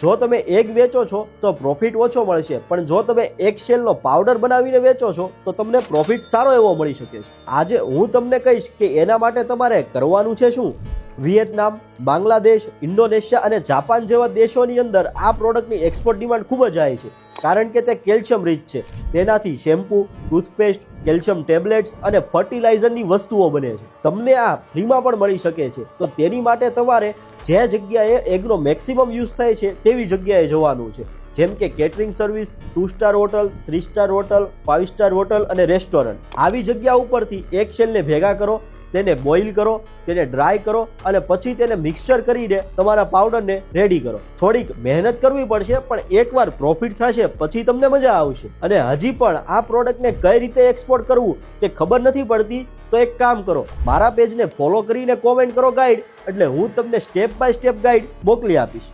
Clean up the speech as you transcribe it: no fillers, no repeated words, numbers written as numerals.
જો તમે એગ વેચો છો તો પ્રોફિટ ઓછો મળશે, પણ જો તમે એગ શેલનો પાવડર બનાવીને વેચો છો તો તમને પ્રોફિટ સારો એવો મળી શકે છે. આજે હું તમને કહીશ કે એના માટે તમારે કરવાનું છે શું. વિયેતનામ, બાંગ્લાદેશ, ઇન્ડોનેશિયા અને જાપાન જેવા દેશોની અંદર આ પ્રોડક્ટની એક્સપોર્ટ ડિમાન્ડ ખૂબ જ હાઈ છે, કારણ કે તે કેલ્શિયમ રીચ છે. તેનાથી શેમ્પૂ, ટૂથપેસ્ટ, કેલ્શિયમ ટેબ્લેટ્સ અને ફર્ટિલાઇઝરની વસ્તુઓ બને છે. તમને આ ફ્રીમાં પણ મળી શકે છે. તો તેની માટે તમારે જે જગ્યાએ એગનો મેક્સિમમ યુઝ થાય છે તેવી જગ્યાએ જવાનું છે, જેમ કે catering service, 2 star hotel, 3 star hotel, 5 star hotel અને રેસ્ટોરન્ટ. આવી જગ્યા ઉપરથી એગ શેલને ભેગા કરો, તેને બોઇલ કરો, તેને ડ્રાય કરો અને પછી તેને મિક્સચર કરીને તમારા પાવડરને રેડી કરો. થોડીક મહેનત કરવી પડશે, પણ એકવાર પ્રોફિટ થશે પછી તમને મજા આવશે. અને હજી પણ આ પ્રોડક્ટને કઈ રીતે એક્સપોર્ટ કરવું તે ખબર નથી પડતી તો એક કામ કરો, મારા પેજને ફોલો કરીને કોમેન્ટ કરો ગાઈડ, એટલે હું તમને સ્ટેપ બાય સ્ટેપ ગાઈડ મોકલી આપીશ.